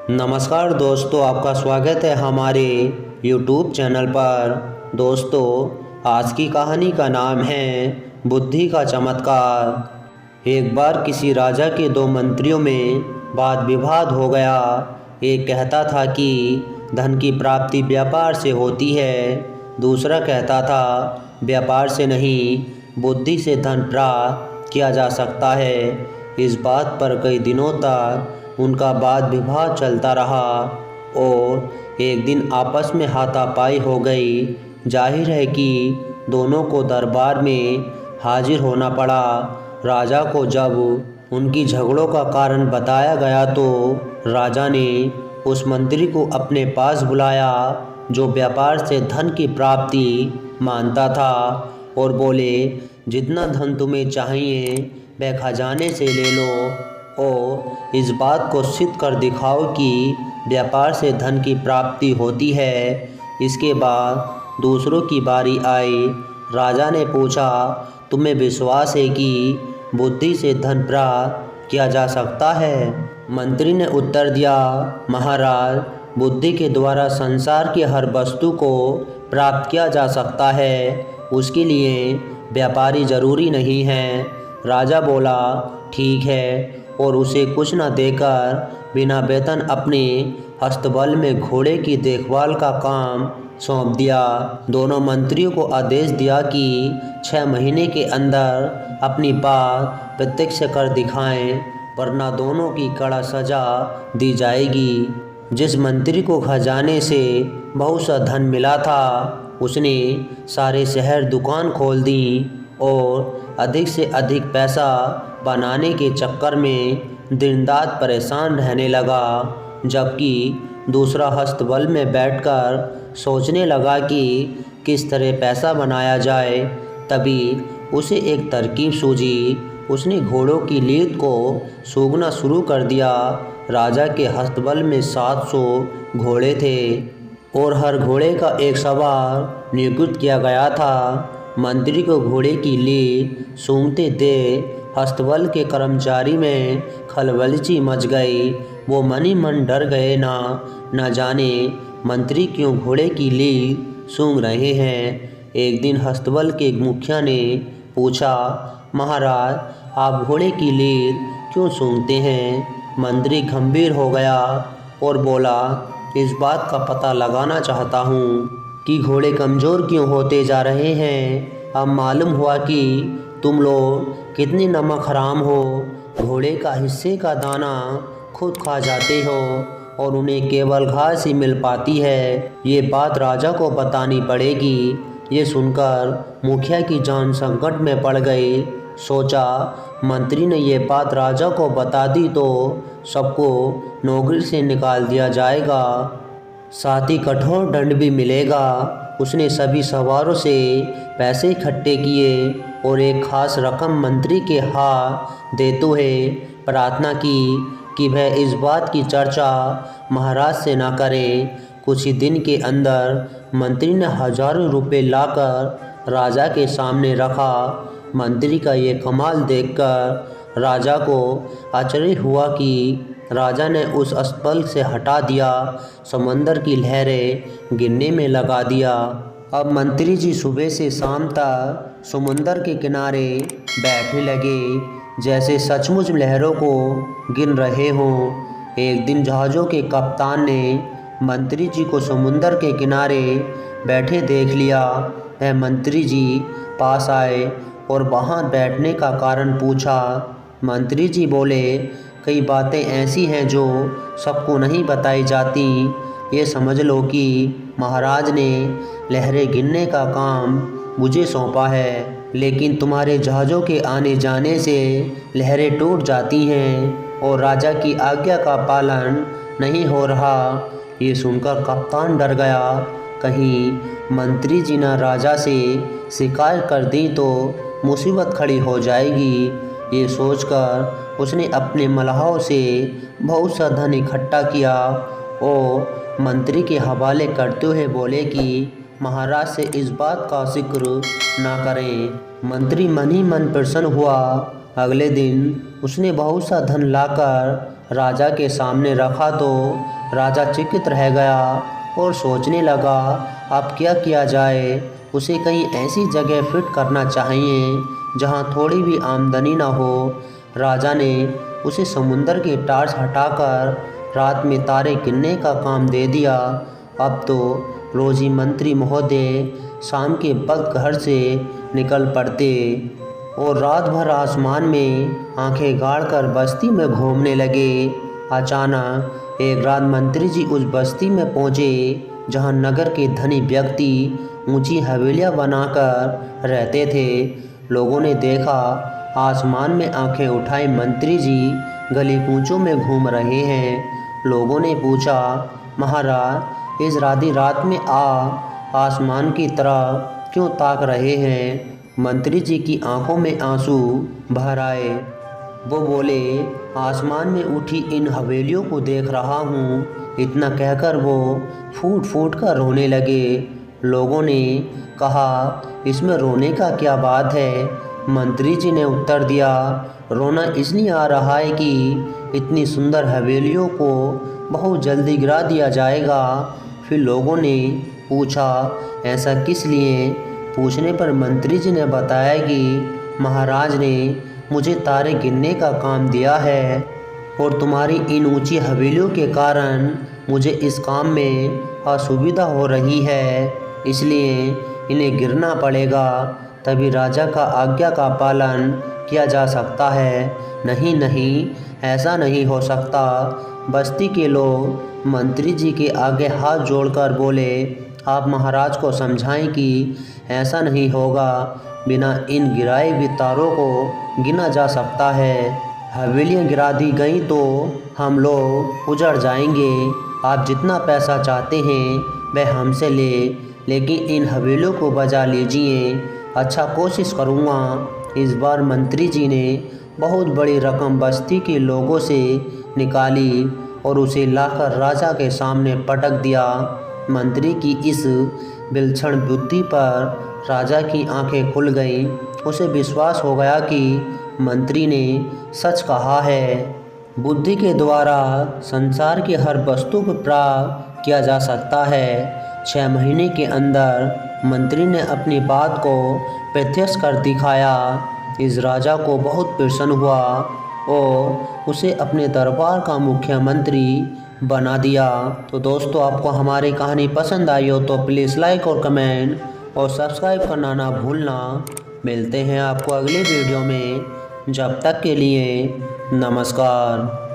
नमस्कार दोस्तों, आपका स्वागत है हमारे YouTube चैनल पर। दोस्तों, आज की कहानी का नाम है बुद्धि का चमत्कार। एक बार किसी राजा के दो मंत्रियों में वाद विवाद हो गया। एक कहता था कि धन की प्राप्ति व्यापार से होती है, दूसरा कहता था व्यापार से नहीं, बुद्धि से धन प्राप्त किया जा सकता है। इस बात पर कई दिनों तक उनका वाद विवाद चलता रहा और एक दिन आपस में हाथापाई हो गई। जाहिर है कि दोनों को दरबार में हाजिर होना पड़ा। राजा को जब उनकी झगड़ों का कारण बताया गया तो राजा ने उस मंत्री को अपने पास बुलाया जो व्यापार से धन की प्राप्ति मानता था और बोले, जितना धन तुम्हें चाहिए वह खजाने से ले लो और इस बात को सिद्ध कर दिखाओ कि व्यापार से धन की प्राप्ति होती है। इसके बाद दूसरों की बारी आई। राजा ने पूछा, तुम्हें विश्वास है कि बुद्धि से धन प्राप्त किया जा सकता है? मंत्री ने उत्तर दिया, महाराज, बुद्धि के द्वारा संसार की हर वस्तु को प्राप्त किया जा सकता है, उसके लिए व्यापारी जरूरी नहीं है। राजा बोला, ठीक है, और उसे कुछ न देकर बिना वेतन अपने हस्तबल में घोड़े की देखभाल का काम सौंप दिया। दोनों मंत्रियों को आदेश दिया कि 6 महीने के अंदर अपनी बात प्रत्यक्ष कर दिखाएं, वरना दोनों की कड़ा सजा दी जाएगी। जिस मंत्री को खजाने से बहुत सा धन मिला था उसने सारे शहर दुकान खोल दी और अधिक से अधिक पैसा बनाने के चक्कर में दिन रात परेशान रहने लगा, जबकि दूसरा हस्तबल में बैठकर सोचने लगा कि किस तरह पैसा बनाया जाए। तभी उसे एक तरकीब सूझी। उसने घोड़ों की लीद को सूंघना शुरू कर दिया। राजा के हस्तबल में 700 घोड़े थे और हर घोड़े का एक सवार नियुक्त किया गया था। मंत्री को घोड़े की लीद सूंघते देख हस्तबल के कर्मचारी में खलबली मच गई। वो मन ही मन डर गए, न जाने मंत्री क्यों घोड़े की लीद सूंघ रहे हैं। एक दिन हस्तबल के मुखिया ने पूछा, महाराज, आप घोड़े की लीद क्यों सूंघते हैं? मंत्री गंभीर हो गया और बोला, इस बात का पता लगाना चाहता हूँ कि घोड़े कमज़ोर क्यों होते जा रहे हैं। अब मालूम हुआ कि तुम लोग कितने नमक हराम हो। घोड़े का हिस्से का दाना खुद खा जाते हो और उन्हें केवल घास ही मिल पाती है। ये बात राजा को बतानी पड़ेगी। ये सुनकर मुखिया की जान संकट में पड़ गई। सोचा, मंत्री ने ये बात राजा को बता दी तो सबको नौकरी से निकाल दिया जाएगा, साथ ही कठोर दंड भी मिलेगा। उसने सभी सवारों से पैसे इकट्ठे किए और एक खास रकम मंत्री के हाथ देते हुए प्रार्थना की कि वह इस बात की चर्चा महाराज से ना करे। कुछ ही दिन के अंदर मंत्री ने हजारों रुपए लाकर राजा के सामने रखा। मंत्री का ये कमाल देखकर राजा को आश्चर्य हुआ कि राजा ने उस स्थल से हटा दिया, समंदर की लहरें गिनने में लगा दिया। अब मंत्री जी सुबह से शाम तक समुंदर के किनारे बैठने लगे, जैसे सचमुच लहरों को गिन रहे हों। एक दिन जहाज़ों के कप्तान ने मंत्री जी को समुंदर के किनारे बैठे देख लिया। वह मंत्री जी पास आए और वहाँ बैठने का कारण पूछा। मंत्री जी बोले, कई बातें ऐसी हैं जो सबको नहीं बताई जाती। ये समझ लो कि महाराज ने लहरें गिनने का काम मुझे सौंपा है, लेकिन तुम्हारे जहाज़ों के आने जाने से लहरें टूट जाती हैं और राजा की आज्ञा का पालन नहीं हो रहा। ये सुनकर कप्तान डर गया, कहीं मंत्री जी ने राजा से शिकायत कर दी तो मुसीबत खड़ी हो जाएगी। ये सोचकर उसने अपने मल्लाहों से बहुत सा धन इकट्ठा किया और मंत्री के हवाले करते हुए बोले कि महाराज से इस बात का जिक्र ना करें। मंत्री मन ही मन प्रसन्न हुआ अगले दिन उसने बहुत सा धन लाकर राजा के सामने रखा तो राजा चकित रह गया और सोचने लगा अब क्या किया जाए। उसे कहीं ऐसी जगह फिट करना चाहिए जहां थोड़ी भी आमदनी ना हो। राजा ने उसे समुंदर के टार्च हटाकर रात में तारे गिनने का काम दे दिया। अब तो रोज ही मंत्री महोदय शाम के वक्त घर से निकल पड़ते और रात भर आसमान में आंखें गाड़कर बस्ती में घूमने लगे। अचानक एक रात मंत्री जी उस बस्ती में पहुंचे जहां नगर के धनी व्यक्ति ऊंची हवेलियां बनाकर रहते थे। लोगों ने देखा आसमान में आंखें उठाए मंत्री जी गली कूचों में घूम रहे हैं। लोगों ने पूछा, महाराज इस आधी रात में आसमान की तरफ क्यों ताक रहे हैं? मंत्री जी की आंखों में आंसू भर आए। वो बोले, आसमान में उठी इन हवेलियों को देख रहा हूँ। इतना कहकर वो फूट फूट कर रोने लगे। लोगों ने कहा, इसमें रोने का क्या बात है? मंत्री जी ने उत्तर दिया, रोना इसलिए आ रहा है कि इतनी सुंदर हवेलियों को बहुत जल्दी गिरा दिया जाएगा। फिर लोगों ने पूछा, ऐसा किस लिए? पूछने पर मंत्री जी ने बताया कि महाराज ने मुझे तारे गिनने का काम दिया है और तुम्हारी इन ऊंची हवेलियों के कारण मुझे इस काम में असुविधा हो रही है, इसलिए इन्हें गिरना पड़ेगा, तभी राजा का आज्ञा का पालन किया जा सकता है। नहीं नहीं, ऐसा नहीं हो सकता। बस्ती के लोग मंत्री जी के आगे हाथ जोड़कर बोले, आप महाराज को समझाएं कि ऐसा नहीं होगा। बिना इन गिराए हुए तारों को गिना जा सकता है। हवेलियाँ गिरा दी गई तो हम लोग उजड़ जाएंगे। आप जितना पैसा चाहते हैं वह हमसे लेकिन इन हवेलियों को बजा लीजिए। अच्छा, कोशिश करूँगा। इस बार मंत्री जी ने बहुत बड़ी रकम बस्ती के लोगों से निकाली और उसे लाकर राजा के सामने पटक दिया। मंत्री की इस विलक्षण बुद्धि पर राजा की आंखें खुल गईं। उसे विश्वास हो गया कि मंत्री ने सच कहा है। बुद्धि के द्वारा संसार की हर वस्तु को प्राप्त किया जा सकता है। 6 महीने के अंदर मंत्री ने अपनी बात को प्रत्यक्ष कर दिखाया। इस राजा को बहुत प्रसन्न हुआ और उसे अपने दरबार का मुख्यमंत्री बना दिया। तो दोस्तों, आपको हमारी कहानी पसंद आई हो तो प्लीज़ लाइक और कमेंट और सब्सक्राइब करना ना भूलना। मिलते हैं आपको अगले वीडियो में। जब तक के लिए नमस्कार।